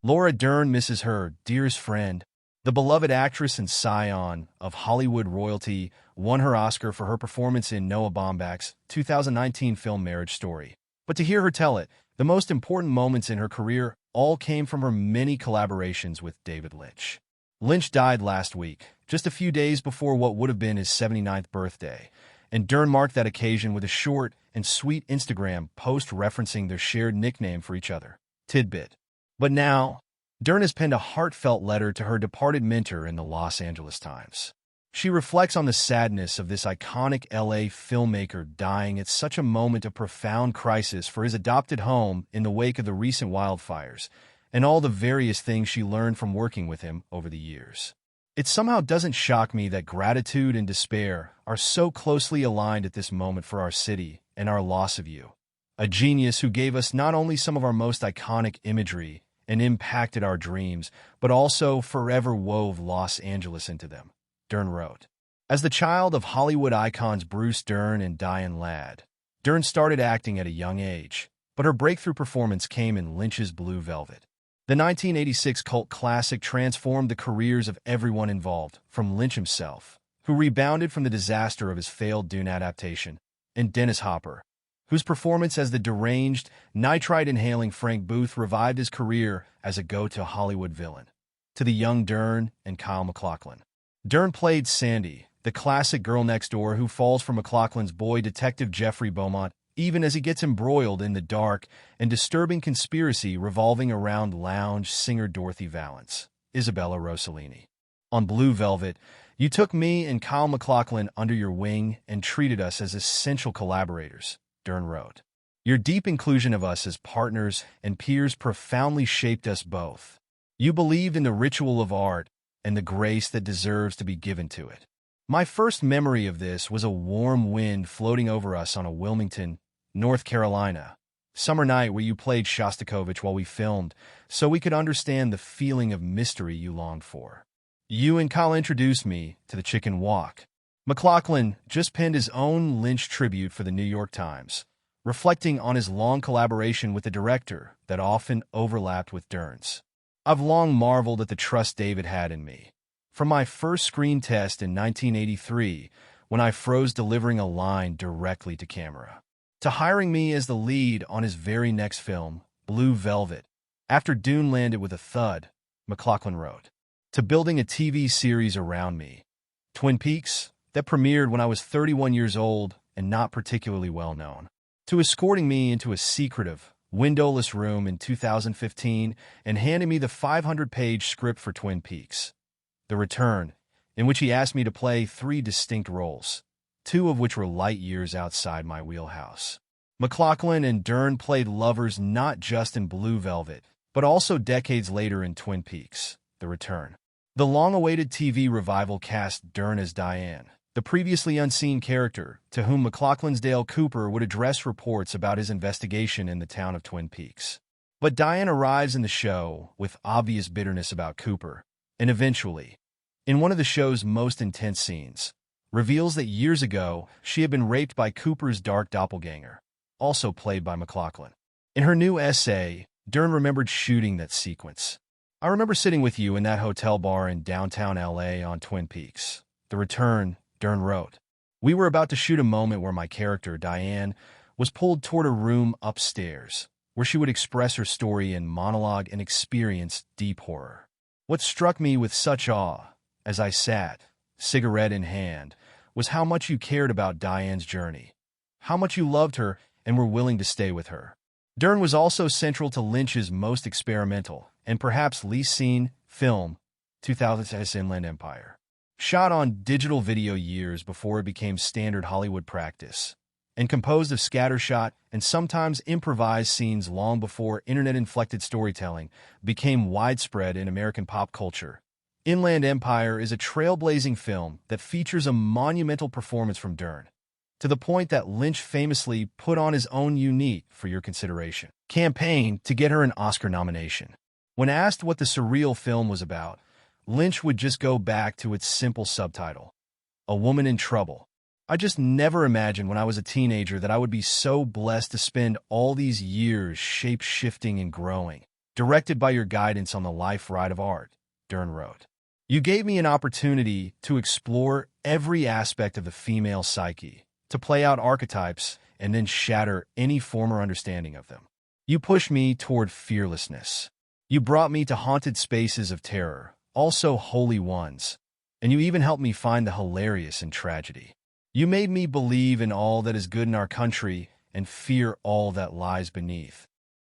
Laura Dern misses her dearest friend. The beloved actress and scion of Hollywood royalty won her Oscar for her performance in Noah Baumbach's 2019 film Marriage Story. But to hear her tell it, the most important moments in her career all came from her many collaborations with David Lynch. Lynch died last week, just a few days before what would have been his 79th birthday, and Dern marked that occasion with a short and sweet Instagram post referencing their shared nickname for each other, Tidbit. But now, Dern has penned a heartfelt letter to her departed mentor in the Los Angeles Times. She reflects on the sadness of this iconic LA filmmaker dying at such a moment of profound crisis for his adopted home in the wake of the recent wildfires, and all the various things she learned from working with him over the years. It somehow doesn't shock me that gratitude and despair are so closely aligned at this moment for our city and our loss of you. A genius who gave us not only some of our most iconic imagery and impacted our dreams, but also forever wove Los Angeles into them, Dern wrote. As the child of Hollywood icons Bruce Dern and Diane Ladd, Dern started acting at a young age, but her breakthrough performance came in Lynch's Blue Velvet. The 1986 cult classic transformed the careers of everyone involved, from Lynch himself, who rebounded from the disaster of his failed Dune adaptation, and Dennis Hopper, whose performance as the deranged, nitrite-inhaling Frank Booth revived his career as a go-to Hollywood villain, to the young Dern and Kyle MacLachlan. Dern played Sandy, the classic girl next door who falls for MacLachlan's boy detective Jeffrey Beaumont, even as he gets embroiled in the dark and disturbing conspiracy revolving around lounge singer Dorothy Valance, Isabella Rossellini. On Blue Velvet, you took me and Kyle MacLachlan under your wing and treated us as essential collaborators, Dern wrote. Your deep inclusion of us as partners and peers profoundly shaped us both. You believed in the ritual of art and the grace that deserves to be given to it. My first memory of this was a warm wind floating over us on a Wilmington, North Carolina, summer night where you played Shostakovich while we filmed, so we could understand the feeling of mystery you longed for. You and Kyle introduced me to the Chicken Walk. MacLachlan just penned his own Lynch tribute for the New York Times, reflecting on his long collaboration with the director that often overlapped with Dern's. I've long marveled at the trust David had in me. From my first screen test in 1983, when I froze delivering a line directly to camera, to hiring me as the lead on his very next film, Blue Velvet, after Dune landed with a thud, MacLachlan wrote, to building a TV series around me, Twin Peaks, that premiered when I was 31 years old and not particularly well known, to escorting me into a secretive, windowless room in 2015 and handing me the 500-page script for Twin Peaks, The Return, in which he asked me to play 3 distinct roles, 2 of which were light years outside my wheelhouse. MacLachlan and Dern played lovers not just in Blue Velvet, but also decades later in Twin Peaks, The Return. The long-awaited TV revival cast Dern as Diane, the previously unseen character to whom MacLachlan's Dale Cooper would address reports about his investigation in the town of Twin Peaks. But Diane arrives in the show with obvious bitterness about Cooper, and eventually, in one of the show's most intense scenes, reveals that years ago she had been raped by Cooper's dark doppelganger, also played by MacLachlan. In her new essay, Dern remembered shooting that sequence. I remember sitting with you in that hotel bar in downtown LA on Twin Peaks, The Return, Dern wrote. We were about to shoot a moment where my character, Diane, was pulled toward a room upstairs, where she would express her story in monologue and experience deep horror. What struck me with such awe, as I sat, cigarette in hand, was how much you cared about Diane's journey, how much you loved her and were willing to stay with her. Dern was also central to Lynch's most experimental, and perhaps least seen, film, 2000's Inland Empire. Shot on digital video years before it became standard Hollywood practice, and composed of scattershot and sometimes improvised scenes long before internet-inflected storytelling became widespread in American pop culture. Inland Empire is a trailblazing film that features a monumental performance from Dern, to the point that Lynch famously put on his own unique, for your consideration, campaign to get her an Oscar nomination. When asked what the surreal film was about, Lynch would just go back to its simple subtitle, A Woman in Trouble. I just never imagined when I was a teenager that I would be so blessed to spend all these years shape-shifting and growing, directed by your guidance on the life ride of art, Dern wrote. You gave me an opportunity to explore every aspect of the female psyche, to play out archetypes, and then shatter any former understanding of them. You pushed me toward fearlessness. You brought me to haunted spaces of terror, also holy ones, and you even helped me find the hilarious in tragedy. You made me believe in all that is good in our country and fear all that lies beneath.